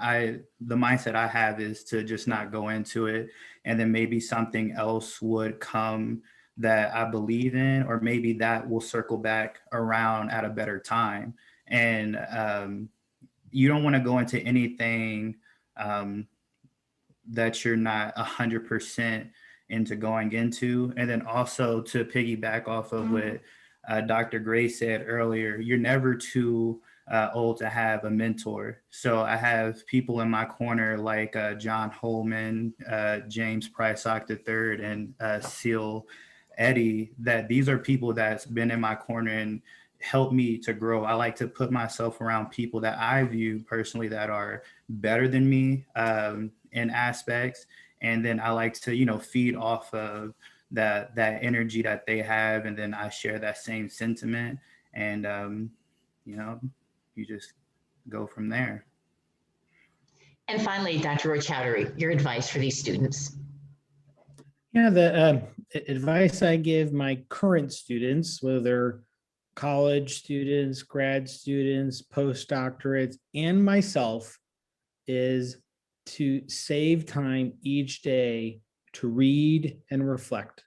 Speaker 6: the mindset I have is to just not go into it. And then maybe something else would come that I believe in, or maybe that will circle back around at a better time. And you don't want to go into anything that you're not 100% into going into. And then also to piggyback off of what Dr. Gray said earlier, you're never too old to have a mentor. So I have people in my corner like John Holman, James Prysock III, and Seal Eddy, that these are people that's been in my corner and helped me to grow. I like to put myself around people that I view personally that are better than me in aspects. And then I like to, you know, feed off of that energy that they have. And then I share that same sentiment. And, you know, you just go from there.
Speaker 2: And finally, Dr. Roy Chowdhury, your advice for these students.
Speaker 4: Yeah, the advice I give my current students, whether they're college students, grad students, postdoctorates, and myself, is to save time each day to read and reflect.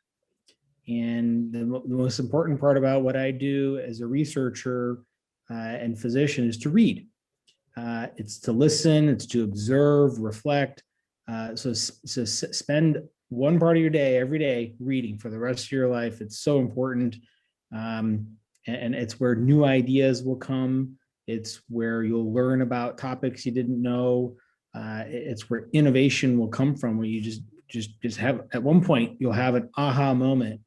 Speaker 4: And the most important part about what I do as a researcher and physician is to read. It's to listen, it's to observe, reflect. So spend one part of your day every day reading for the rest of your life. It's so important. And it's where new ideas will come. It's where you'll learn about topics you didn't know. It's where innovation will come from, where you just have, at one point, you'll have an aha moment.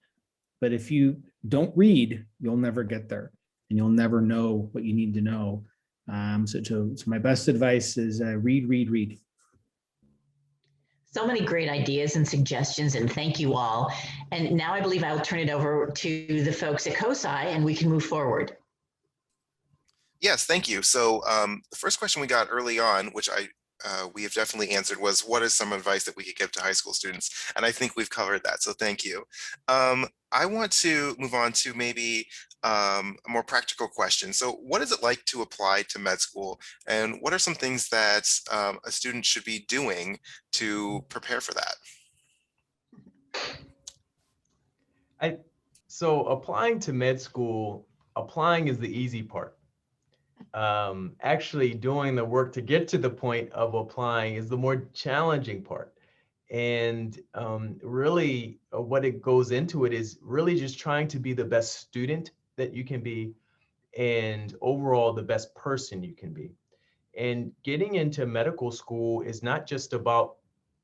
Speaker 4: But if you don't read, you'll never get there and you'll never know what you need to know. So my best advice is read, read, read.
Speaker 2: So many great ideas and suggestions, and thank you all. And now I believe I'll turn it over to the folks at COSI and we can move forward.
Speaker 1: Yes, thank you. So the first question we got early on, which we have definitely answered, was what is some advice that we could give to high school students? And I think we've covered that, so thank you. I want to move on to maybe a more practical question. So what is it like to apply to med school? And what are some things that a student should be doing to prepare for that?
Speaker 3: So applying to med school, applying is the easy part. Actually doing the work to get to the point of applying is the more challenging part. And really what it goes into it is really just trying to be the best student that you can be and overall the best person you can be. And getting into medical school is not just about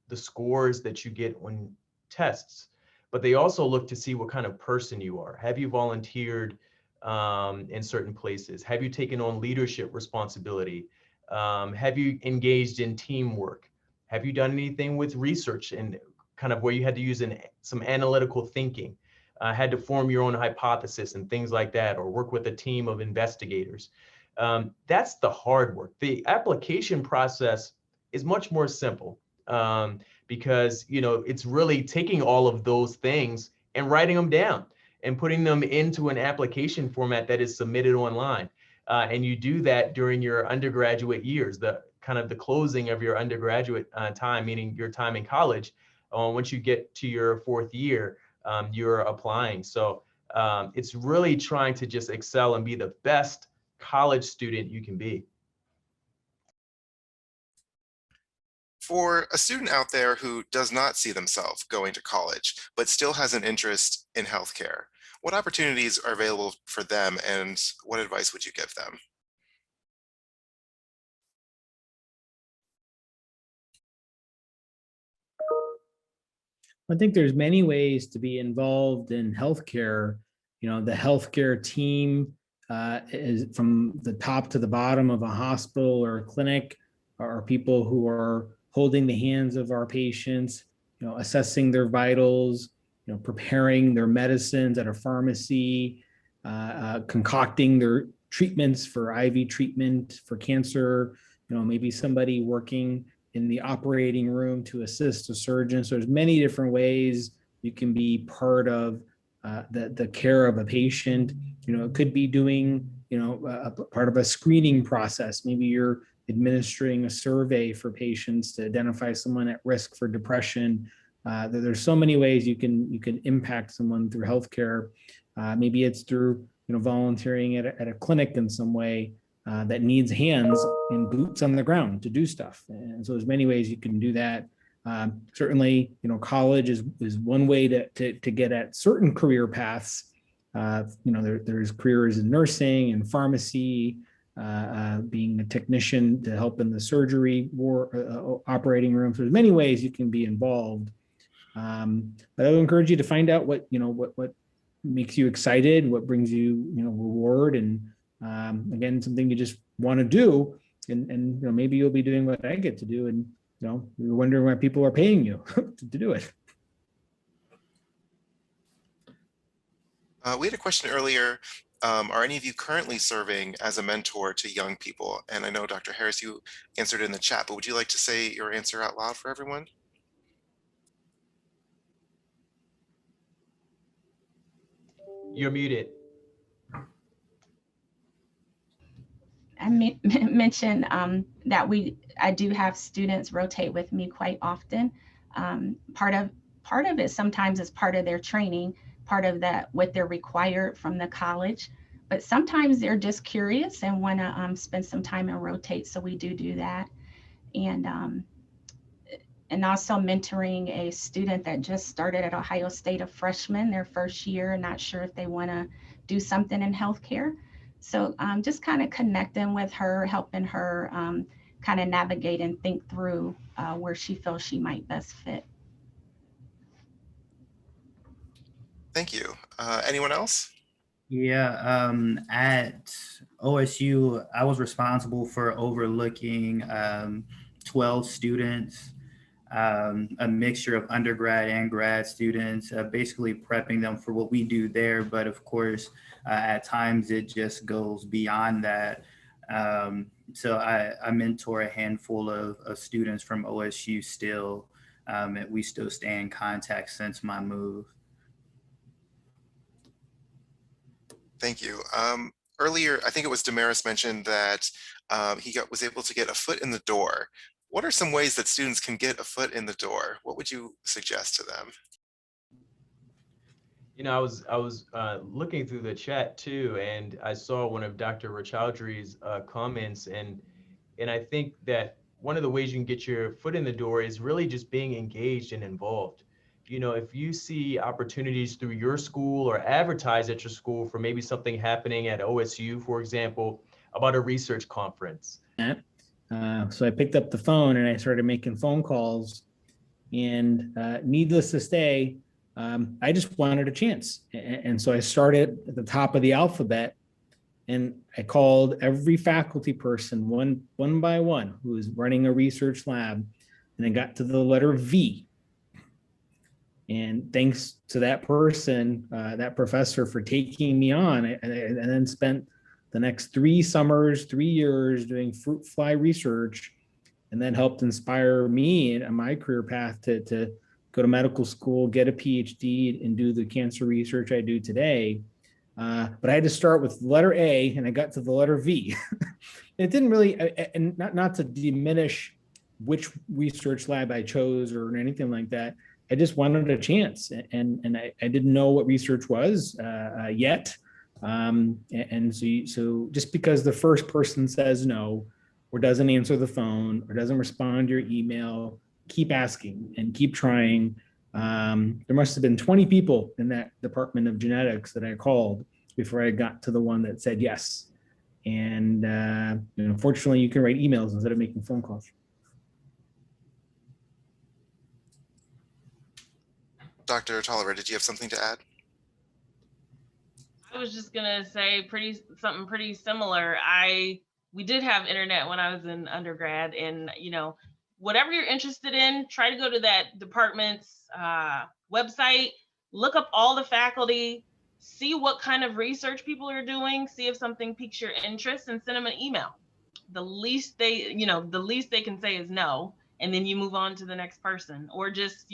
Speaker 3: the scores that you get on tests, but they also look to see what kind of person you are. Have you volunteered in certain places? Have you taken on leadership responsibility? Have you engaged in teamwork? Have you done anything with research and kind of where you had to use some analytical thinking, had to form your own hypothesis and things like that, or work with a team of investigators? That's the hard work. The application process is much more simple because it's really taking all of those things and writing them down and putting them into an application format that is submitted online. And you do that during your undergraduate years, the closing of your undergraduate time, meaning your time in college. Once you get to your fourth year, you're applying. So it's really trying to just excel and be the best college student you can be.
Speaker 1: For a student out there who does not see themselves going to college, but still has an interest in healthcare, what opportunities are available for them and what advice would you give them?
Speaker 4: I think there's many ways to be involved in healthcare. The healthcare team is from the top to the bottom of a hospital or a clinic, are people who are holding the hands of our patients, assessing their vitals, preparing their medicines at a pharmacy, concocting their treatments for IV treatment for cancer, maybe somebody working in the operating room to assist a surgeon. So there's many different ways you can be part of the care of a patient. It could be doing, a part of a screening process. Maybe you're administering a survey for patients to identify someone at risk for depression. There's so many ways you can impact someone through healthcare. Maybe it's through volunteering at a clinic in some way that needs hands and boots on the ground to do stuff. And so there's many ways you can do that. Certainly, college is one way to get at certain career paths. There's careers in nursing and pharmacy, being a technician to help in the surgery or operating room. So there's many ways you can be involved. But I would encourage you to find out what makes you excited, what brings you, reward, and again, something you just want to do. And maybe you'll be doing what I get to do, and you're wondering why people are paying you to do it.
Speaker 1: We had a question earlier. Are any of you currently serving as a mentor to young people? And I know, Dr. Harris, you answered in the chat, but would you like to say your answer out loud for everyone?
Speaker 3: You're muted.
Speaker 7: I mentioned that I do have students rotate with me quite often. Part of it sometimes is part of their training, part of that what they're required from the college, but sometimes they're just curious and want to spend some time and rotate. So we do that, and also mentoring a student that just started at Ohio State, a freshman, their first year, not sure if they want to do something in healthcare. So just kind of connecting with her, helping her kind of navigate and think through where she feels she might best fit.
Speaker 1: Thank you. Anyone else?
Speaker 6: Yeah, at OSU, I was responsible for overlooking 12 students, a mixture of undergrad and grad students, basically prepping them for what we do there. But of course, at times it just goes beyond that. So I mentor a handful of students from OSU still, and we still stay in contact since my move.
Speaker 1: Thank you. Earlier, I think it was Damaris mentioned that was able to get a foot in the door. What are some ways that students can get a foot in the door? What would you suggest to them?
Speaker 3: You know, I was looking through the chat too, and I saw one of Dr. Rachowdhury's comments, and I think that one of the ways you can get your foot in the door is really just being engaged and involved. You know, if you see opportunities through your school or advertise at your school for maybe something happening at OSU, for example, about a research conference.
Speaker 4: So I picked up the phone and I started making phone calls. And needless to say, I just wanted a chance. And so I started at the top of the alphabet and I called every faculty person one by one who was running a research lab, and I got to the letter V. And thanks to that person, that professor, for taking me on, and then spent the next 3 summers, 3 years doing fruit fly research, and then helped inspire me on my career path to go to medical school, get a PhD, and do the cancer research I do today. But I had to start with the letter A, and I got to the letter V. It didn't really, and not to diminish which research lab I chose or anything like that. I just wanted a chance, and I didn't know what research was yet. And so just because the first person says no, or doesn't answer the phone, or doesn't respond to your email, keep asking and keep trying. There must have been 20 people in that department of genetics that I called before I got to the one that said yes. And fortunately, you can write emails instead of making phone calls.
Speaker 1: Dr. Tolliver, did you have something to add?
Speaker 5: I was just gonna say something pretty similar. We did have internet when I was in undergrad, and whatever you're interested in, try to go to that department's website, look up all the faculty, see what kind of research people are doing, see if something piques your interest, and send them an email. The least they can say is no, and then you move on to the next person, or just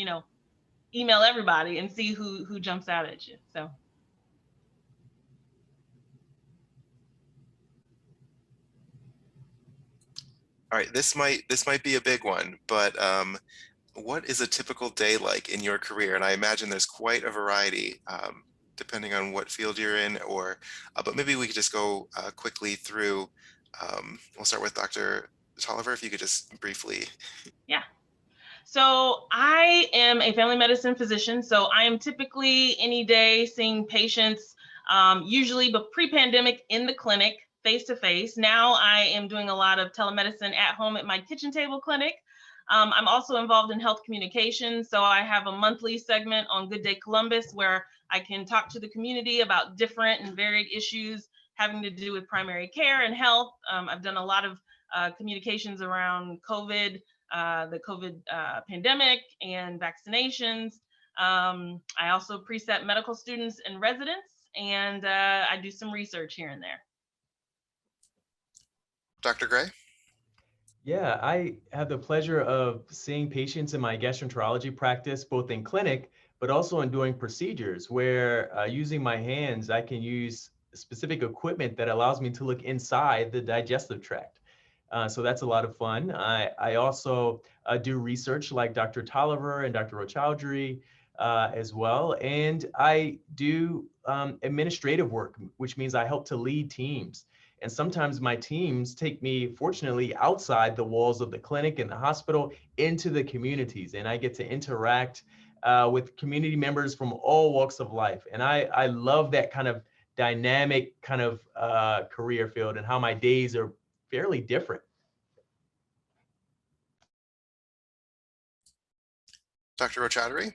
Speaker 5: email everybody and see who jumps out at you. So.
Speaker 1: All right, this might be a big one, but what is a typical day like in your career? And I imagine there's quite a variety, depending on what field you're in, but maybe we could just go quickly through. We'll start with Dr. Tolliver, if you could just briefly.
Speaker 5: Yeah. So I am a family medicine physician. So I am typically any day seeing patients, usually, but pre-pandemic in the clinic, face-to-face. Now I am doing a lot of telemedicine at home at my kitchen table clinic. I'm also involved in health communication. So I have a monthly segment on Good Day Columbus where I can talk to the community about different and varied issues having to do with primary care and health. I've done a lot of communications around COVID, the COVID pandemic and vaccinations. I also preset medical students and residents, and I do some research here and there.
Speaker 1: Dr. Gray?
Speaker 3: Yeah, I have the pleasure of seeing patients in my gastroenterology practice, both in clinic, but also in doing procedures where using my hands, I can use specific equipment that allows me to look inside the digestive tract. So that's a lot of fun. I also do research like Dr. Tolliver and Dr. Rachowdhury as well. And I do administrative work, which means I help to lead teams. And sometimes my teams take me, fortunately, outside the walls of the clinic and the hospital into the communities. And I get to interact with community members from all walks of life. And I love that kind of dynamic kind of career field and how my days are fairly different.
Speaker 1: Dr. Rachowdhury?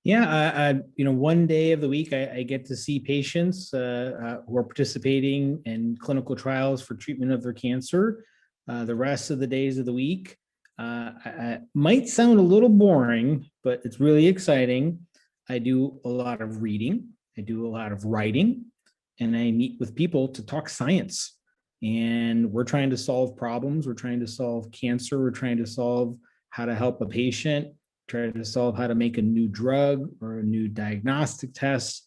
Speaker 4: Yeah, one day of the week I get to see patients who are participating in clinical trials for treatment of their cancer. The rest of the days of the week might sound a little boring, but it's really exciting. I do a lot of reading, I do a lot of writing, and I meet with people to talk science. And we're trying to solve problems. We're trying to solve cancer. We're trying to solve how to help a patient, try to solve how to make a new drug or a new diagnostic test.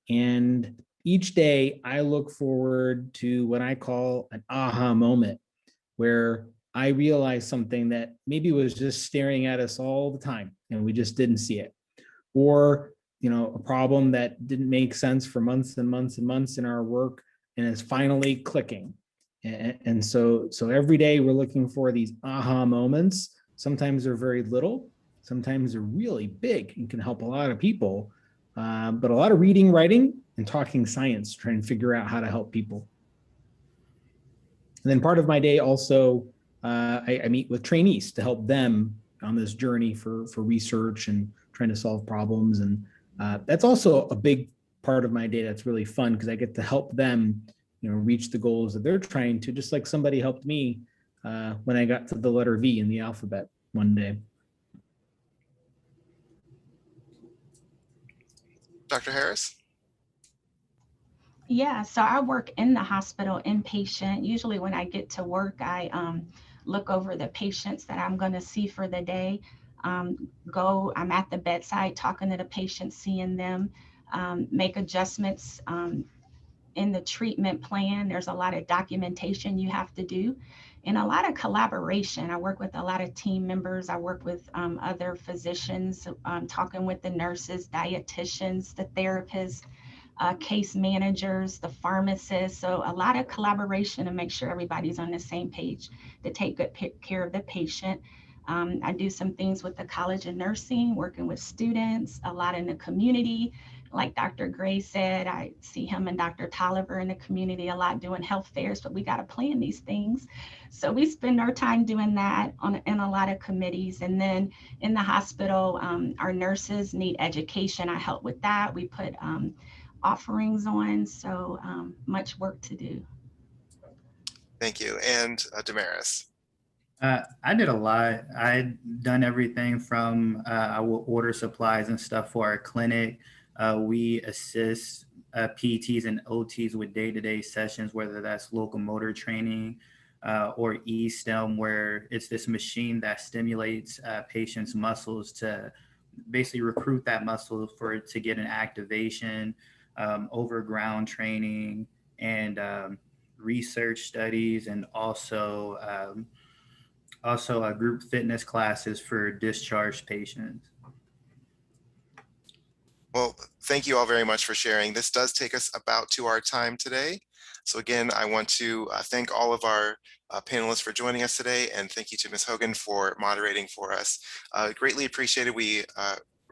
Speaker 4: And each day I look forward to what I call an aha moment, where I realize something that maybe was just staring at us all the time and we just didn't see it. Or, a problem that didn't make sense for months and months and months in our work and is finally clicking. And so every day we're looking for these aha moments. Sometimes they're very little, sometimes they're really big and can help a lot of people. But a lot of reading, writing, and talking science, trying to figure out how to help people. And then part of my day also, I meet with trainees to help them on this journey for research and trying to solve problems. And that's also a big part of my day that's really fun, because I get to help them reach the goals that they're trying to, just like somebody helped me when I got to the letter V in the alphabet one day.
Speaker 1: Dr. Harris?
Speaker 7: Yeah, so I work in the hospital inpatient. Usually when I get to work, I look over the patients that I'm going to see for the day. I'm at the bedside talking to the patients, seeing them, make adjustments in the treatment plan. There's a lot of documentation you have to do and a lot of collaboration. I work with a lot of team members. I work with other physicians, talking with the nurses, dietitians, the therapists, case managers, the pharmacists. So a lot of collaboration to make sure everybody's on the same page to take good care of the patient. I do some things with the College of Nursing, working with students, a lot in the community. Like Dr. Gray said, I see him and Dr. Tolliver in the community a lot doing health fairs, but we got to plan these things. So we spend our time doing that in a lot of committees. And then in the hospital, our nurses need education. I help with that. We put offerings on, so much work to do.
Speaker 1: Thank you. And Damaris?
Speaker 6: I did a lot. I'd done everything from I will order supplies and stuff for our clinic. We assist PTs and OTs with day-to-day sessions, whether that's locomotor training or E-STEM, where it's this machine that stimulates patients' muscles to basically recruit that muscle for it to get an activation, over ground training, and research studies, and also group fitness classes for discharged patients.
Speaker 1: Well, thank you all very much for sharing. This does take us about to our time today. So again, I want to thank all of our panelists for joining us today, and thank you to Ms. Hogan for moderating for us. Greatly appreciated. We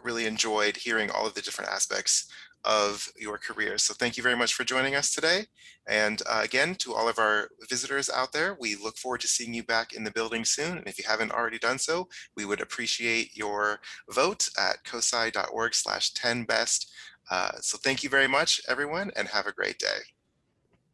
Speaker 1: really enjoyed hearing all of the different aspects of your careers. So thank you very much for joining us today. And again, to all of our visitors out there, we look forward to seeing you back in the building soon. And if you haven't already done so, we would appreciate your vote at cosi.org/10best. So thank you very much, everyone, and have a great day.